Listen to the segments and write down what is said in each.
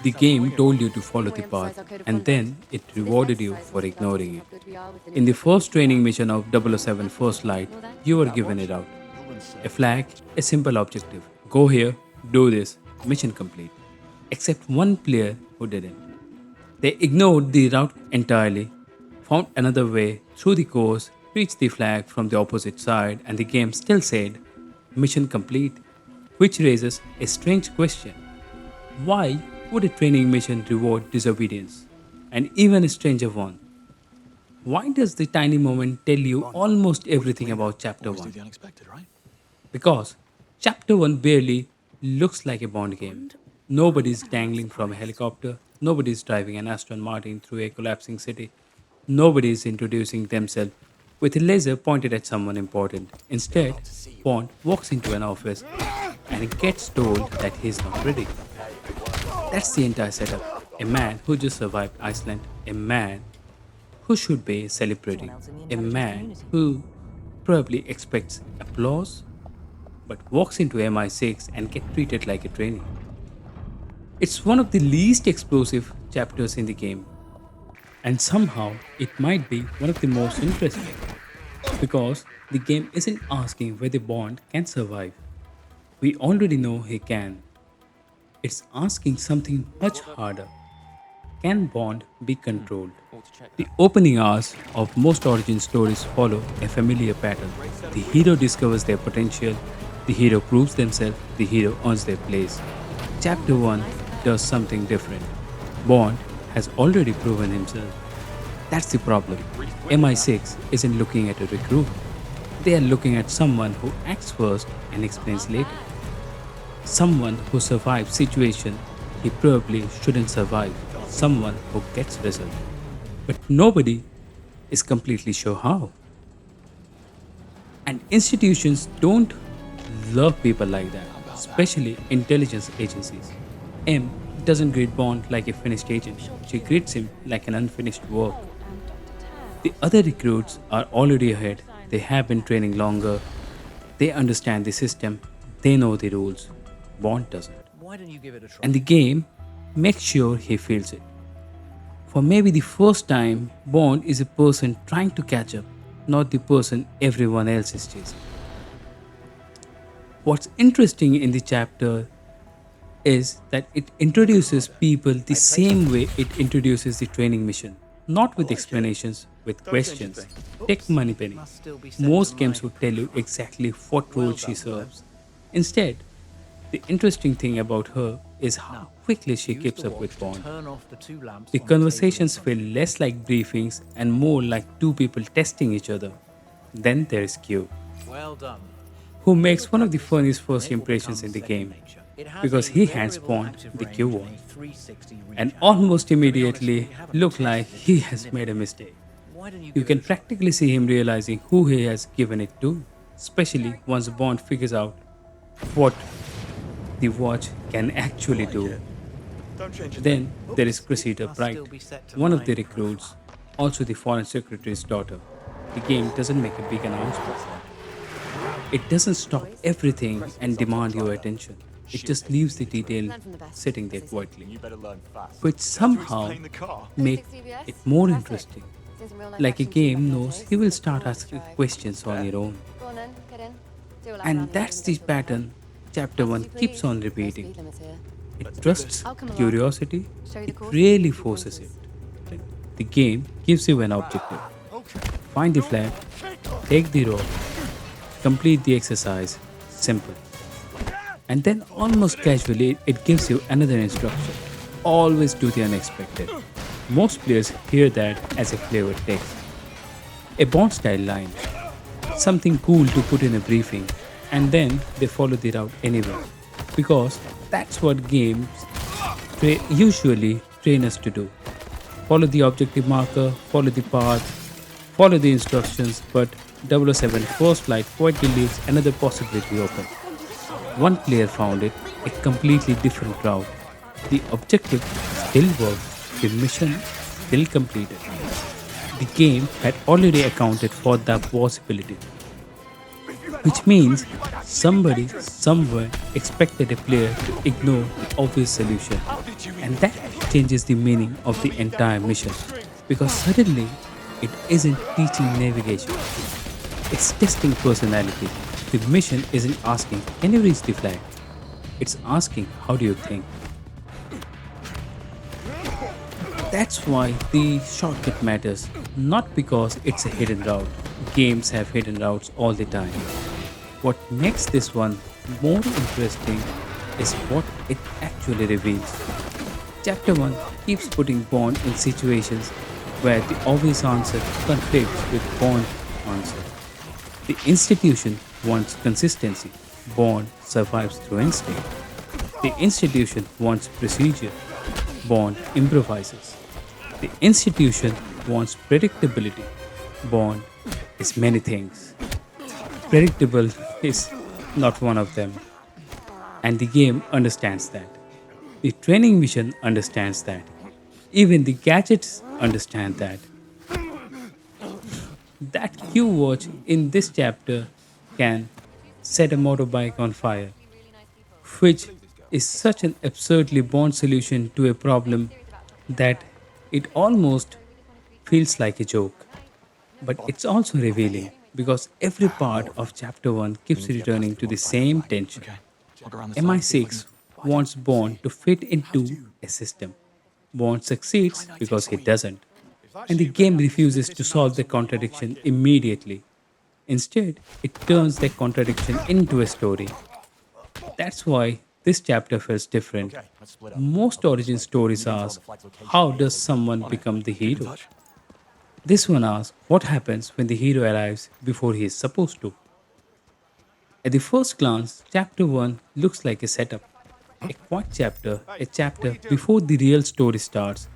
The game told you to follow the path, and then it rewarded you for ignoring it. In the first training mission of 007 First Light, you were given a route. A flag, a simple objective. Go here, do this, mission complete. Except one player who didn't. They ignored the route entirely, found another way through the course, reached the flag from the opposite side, and the game still said, mission complete. Which raises a strange question. Why would a training mission reward disobedience? And even a stranger one. Why does the tiny moment tell you almost everything about Chapter 1? Because Chapter 1 barely looks like a Bond game. Nobody's dangling from a helicopter, nobody's driving an Aston Martin through a collapsing city, nobody's introducing themselves with a laser pointed at someone important. Instead, Bond walks into an office and gets told that he's not ready. That's the entire setup. A man who just survived Iceland, a man who should be celebrating, a man who probably expects applause but walks into MI6 and gets treated like a trainee. It's one of the least explosive chapters in the game, and somehow it might be one of the most interesting because the game isn't asking whether Bond can survive. We already know he can. It's asking something much harder. Can Bond be controlled? The opening hours of most origin stories follow a familiar pattern. The hero discovers their potential, the hero proves themselves, the hero earns their place. Chapter 1 does something different. Bond has already proven himself. That's the problem. MI6 isn't looking at a recruit. They are looking at someone who acts first and explains later. Someone who survives situation he probably shouldn't survive. Someone who gets result. But nobody is completely sure how. And institutions don't love people like that, especially intelligence agencies. M doesn't greet Bond like a finished agent. She greets him like an unfinished work. The other recruits are already ahead. They have been training longer. They understand the system. They know the rules. Bond doesn't. And the game makes sure he feels it. For maybe the first time, Bond is a person trying to catch up, not the person everyone else is chasing. What's interesting in the chapter is that it introduces people the same way it introduces the training mission, not with explanations, with questions. Take Moneypenny. Most games would tell you exactly what role she serves. Instead, the interesting thing about her is how quickly she keeps up with Bond. The conversations feel less like briefings and more like two people testing each other. Then there is Q, who makes one of the funniest first impressions in the game because he hands Bond the Q1 and almost immediately look like he has made a mistake. You can practically see him realizing who he has given it to, especially once Bond figures out what the watch can actually do. Then there is Cressida Bright, one of the recruits, also the foreign secretary's daughter. The game doesn't make a big announcement. It doesn't stop everything and demand your attention. It just leaves the detail sitting there quietly, which somehow make it more interesting. Like a game knows he will start asking questions on your own. And that's the pattern Chapter 1 keeps on repeating. It trusts curiosity, it really forces it. The game gives you an objective. Find the flag, take the rope, complete the exercise. Simple. And then almost casually it gives you another instruction. Always do the unexpected. Most players hear that as a flavored text. A Bond style line. Something cool to put in a briefing. And then they follow the route anyway. Because that's what games usually train us to do. Follow the objective marker, follow the path, follow the instructions, but 007 First Light quietly leaves another possibility open. One player found it, a completely different route. The objective still worked, the mission still completed. The game had already accounted for that possibility. which means somebody somewhere expected a player to ignore the obvious solution. And that changes the meaning of the entire mission because suddenly it isn't teaching navigation, it's testing personality. The mission isn't asking, can you reach the flag? It's asking, how do you think? That's why the shortcut matters, not because it's a hidden route. Games have hidden routes all the time. What makes this one more interesting is what it actually reveals. Chapter 1 keeps putting Bond in situations where the obvious answer conflicts with Bond's answer. The institution wants consistency. Bond survives through instinct. The institution wants procedure. Bond improvises. The institution wants predictability. Bond is many things. Predictable is not one of them. And the game understands that. The training mission understands that. Even the gadgets understand that. That Q watch in this chapter can set a motorbike on fire, which is such an absurdly Bond solution to a problem that it almost feels like a joke. But it's also revealing because every part of chapter 1 keeps returning to the same tension. MI6 wants Bond to fit into a system. Bond succeeds because he doesn't. And the game refuses to solve the contradiction immediately. Instead, it turns the contradiction into a story. That's why this chapter feels different. Most origin stories ask, how does someone become the hero? This one asks, what happens when the hero arrives before he is supposed to? At the first glance, chapter 1 looks like a setup. A quiet chapter, a chapter before the real story starts,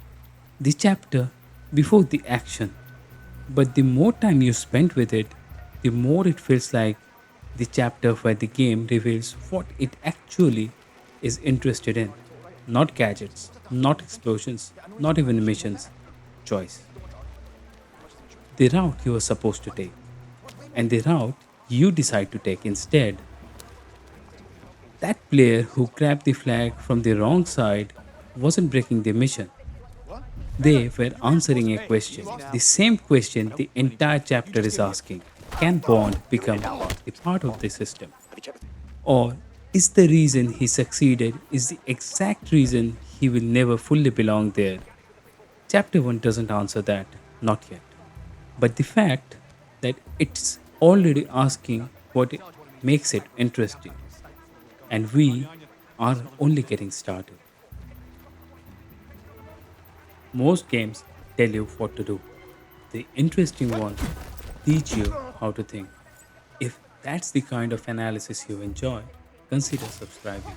the chapter before the action. But the more time you spend with it, the more it feels like the chapter where the game reveals what it actually is interested in. Not gadgets, not explosions, not even missions. Choice. The route you were supposed to take, and the route you decide to take instead. That player who grabbed the flag from the wrong side wasn't breaking the mission. They were answering a question, the same question the entire chapter is asking. Can Bond become a part of the system? Or is the reason he succeeded is the exact reason he will never fully belong there? Chapter 1 doesn't answer that, not yet. But the fact that it's already asking what it makes it interesting. And we are only getting started. Most games tell you what to do. The interesting ones teach you how to think. If that's the kind of analysis you enjoy, consider subscribing.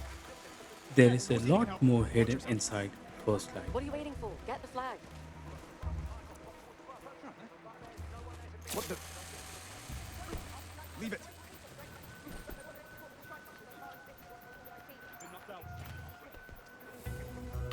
There is a lot more hidden inside First Light. What are you waiting for? Get the flag. What the? Leave it.